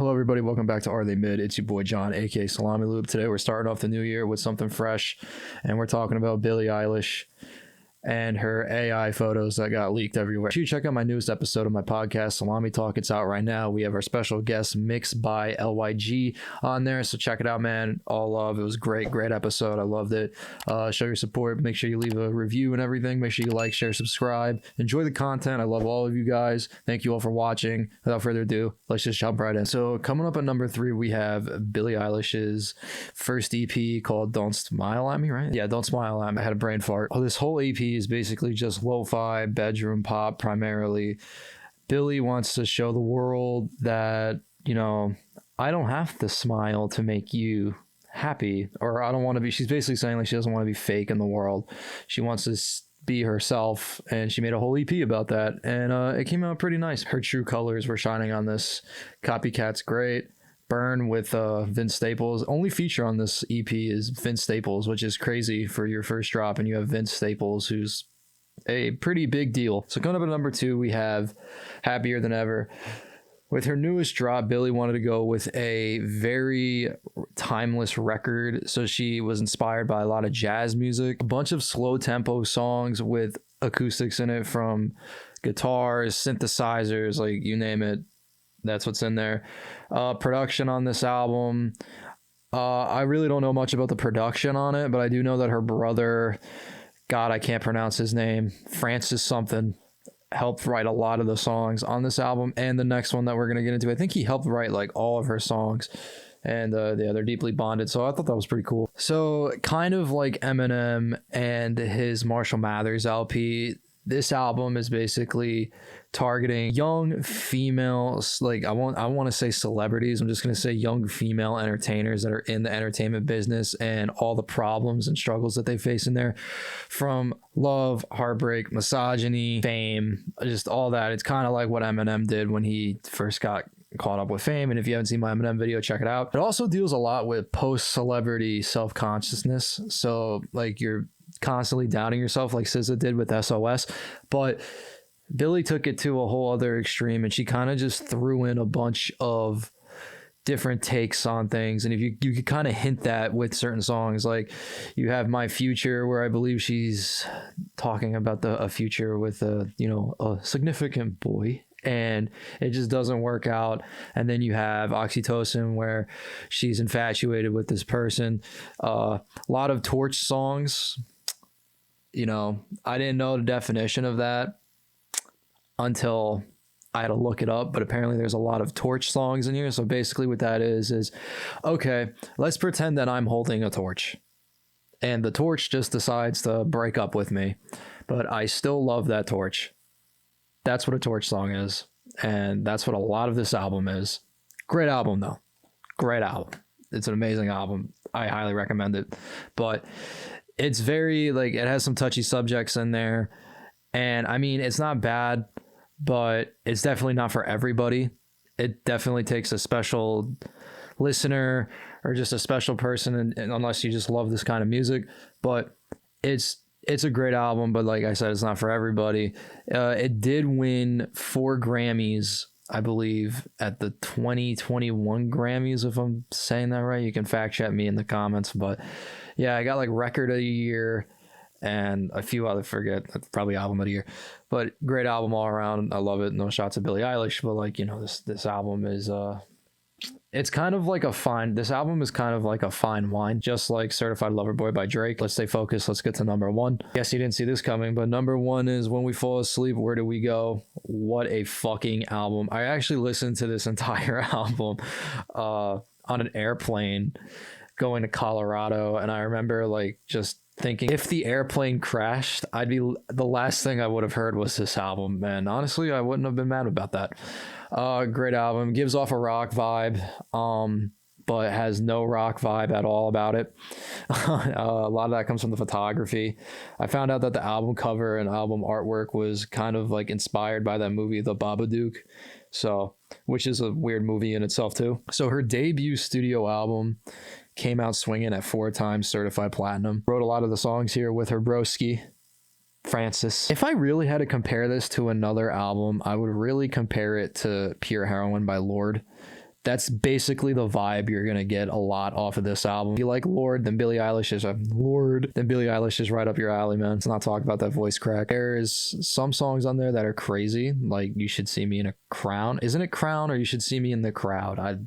Hello, everybody. Welcome back to Are They Mid? It's your boy John, aka Salami Loop. Today, we're starting off the new year with something fresh, and we're talking about Billie Eilish and her AI photos that got leaked everywhere. You should check out my newest episode of my podcast, Salami Talk. It's out right now. We have our special guest mixed by LYG on there, so check it out, man. All love. It was great episode. I loved it. Show your support. Make sure you leave a review and everything. Make sure you like, share, subscribe. Enjoy the content. I love all of you guys. Thank you all for watching. Without further ado, let's just jump right in. So coming up at number 3, we have Billie Eilish's first EP called Don't Smile at Me, right? Yeah, Don't Smile at Me. I had a brain fart. Oh, this whole EP is basically just lo-fi bedroom pop primarily. Billie wants to show the world that, you know, I don't have to smile to make you happy, or I don't want to be, she's basically saying like she doesn't want to be fake in the world. She wants to be herself, and she made a whole EP about that, and it came out pretty nice. Her true colors were shining on this. Copycat's great. Burn with Vince Staples. Only feature on this EP is Vince Staples, which is crazy for your first drop, and you have Vince Staples, who's a pretty big deal. So coming up at number 2, we have Happier Than Ever. With her newest drop, Billie wanted to go with a very timeless record, so she was inspired by a lot of jazz music, a bunch of slow tempo songs with acoustics in it, from guitars, synthesizers, like you name it. That's what's in there. Production on this album, I really don't know much about the production on it, but I do know that her brother, God, I can't pronounce his name, Francis something, helped write a lot of the songs on this album and the next one that we're going to get into. I think he helped write like all of her songs, and yeah, they're deeply bonded, so I thought that was pretty cool. So kind of like Eminem and his Marshall Mathers LP, this album is basically targeting young females, like I want to say celebrities. I'm just going to say young female entertainers that are in the entertainment business and all the problems and struggles that they face in there, from love, heartbreak, misogyny, fame, just all that. It's kind of like what Eminem did when he first got caught up with fame, and if you haven't seen my Eminem video, check it out. It also deals a lot with post-celebrity self-consciousness, so like you're constantly doubting yourself like SZA did with SOS, but Billie took it to a whole other extreme, and she kind of just threw in a bunch of different takes on things. And if you could kind of hint that with certain songs, like you have My Future, where I believe she's talking about a future with a significant boy, and it just doesn't work out. And then you have Oxytocin, where she's infatuated with this person. A lot of Torch songs. You know, I didn't know the definition of that until I had to look it up, but apparently there's a lot of Torch songs in here. So basically what that is okay, let's pretend that I'm holding a torch and the torch just decides to break up with me, but I still love that torch. That's what a Torch song is, and that's what a lot of this album is. Great album though. Great album. It's an amazing album. I highly recommend it. But it's very, like, it has some touchy subjects in there, and I mean, it's not bad, but it's definitely not for everybody. It definitely takes a special listener or just a special person, and unless you just love this kind of music. But it's a great album, but like I said, it's not for everybody. It did win 4 Grammys, I believe, at the 2021 Grammys, if I'm saying that right. You can fact check me in the comments, but yeah, I got like Record of the Year and a few other, probably Album of the Year. But great album all around. I love it. No shots at Billie Eilish, but like, you know, this album is it's kind of like this album is kind of like a fine wine, just like Certified Lover Boy by Drake. Let's stay focused. Let's get to number 1. Guess you didn't see this coming, but number 1 is When We Fall Asleep, Where Do We Go? What a fucking album. I actually listened to this entire album on an airplane going to Colorado, and I remember like just thinking, if the airplane crashed, the last thing I would have heard was this album, and honestly I wouldn't have been mad about that. Great album. Gives off a rock vibe, but has no rock vibe at all about it. A lot of that comes from the photography. I found out that the album cover and album artwork was kind of like inspired by that movie The Babadook, so, which is a weird movie in itself too. So her debut studio album came out swinging at 4 times certified platinum. Wrote a lot of the songs here with her broski, Francis. If I really had to compare this to another album, I would really compare it to Pure Heroin by Lorde, that's basically the vibe you're gonna get a lot off of this album. If you like Lord, then Billie Eilish is right up your alley, man. Let's not talk about that voice crack. There's some songs on there that are crazy, like You Should See Me in a Crown. Isn't it Crown or You Should See Me in the Crowd? I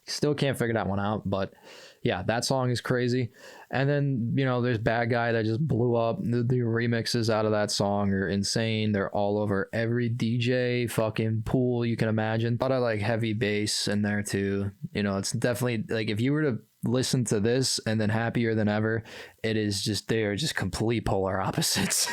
still can't figure that one out, but yeah, that song is crazy. And then, you know, there's Bad Guy that just blew up. The remixes out of that song are insane. They're all over every DJ fucking pool you can imagine. A lot of like heavy bass in there too. You know, it's definitely like if you were to listen to this and then Happier Than Ever, it is just, they are just complete polar opposites.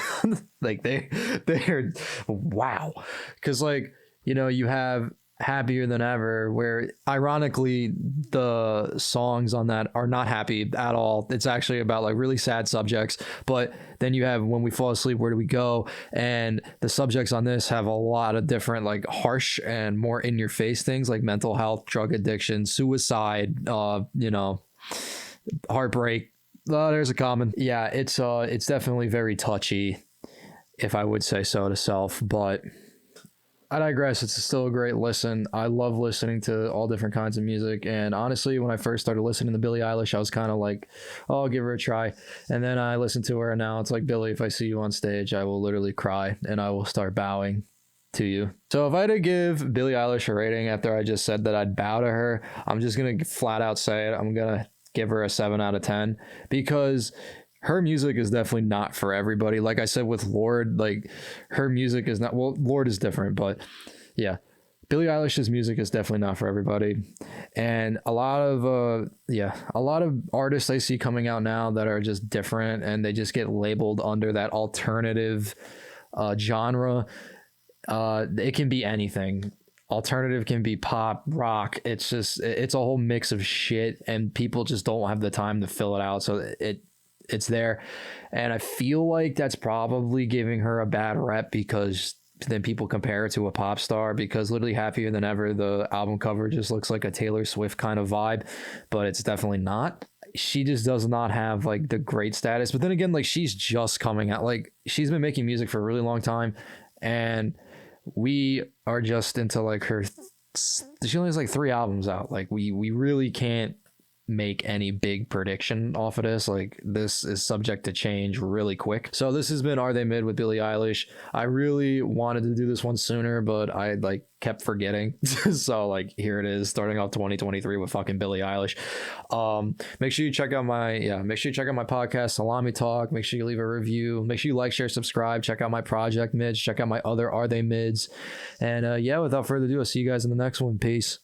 Like they're wow. Because like, you know, you have Happier Than Ever, where ironically the songs on that are not happy at all. It's actually about like really sad subjects. But then you have When We Fall Asleep, Where Do We Go? And the subjects on this have a lot of different like harsh and more in your face things like mental health, drug addiction, suicide, you know, heartbreak. There's a common. Yeah, it's definitely very touchy, if I would say so to self, but I digress. It's still a great listen. I love listening to all different kinds of music. And honestly, when I first started listening to Billie Eilish, I was kind of like, oh, I'll give her a try. And then I listened to her, and now it's like, Billie, if I see you on stage, I will literally cry and I will start bowing to you. So if I had to give Billie Eilish a rating after I just said that I'd bow to her, I'm just going to flat out say it. I'm going to give her a 7 out of 10 because her music is definitely not for everybody. Like I said with Lord, like her music is not, well, Lord is different, but yeah, Billie Eilish's music is definitely not for everybody. And a lot of artists I see coming out now that are just different and they just get labeled under that alternative genre. It can be anything. Alternative can be pop, rock. It's a whole mix of shit, and people just don't have the time to fill it out. So it's there. And I feel like that's probably giving her a bad rep because then people compare it to a pop star, because literally Happier Than Ever, the album cover just looks like a Taylor Swift kind of vibe, but it's definitely not. She just does not have like the great status. But then again, like she's just coming out, like she's been making music for a really long time, and we are just into like her. She only has like 3 albums out. Like we really can't make any big prediction off of this. Like this is subject to change really quick. So this has been Are They Mid with Billie Eilish. I really wanted to do this one sooner, but I like kept forgetting. So like here it is, starting off 2023 with fucking Billie Eilish. Make sure you check out my podcast Salami Talk. Make sure you leave a review. Make sure you like, share, subscribe. Check out my project mids. Check out my other Are They Mids. And yeah, without further ado, I'll see you guys in the next one. Peace.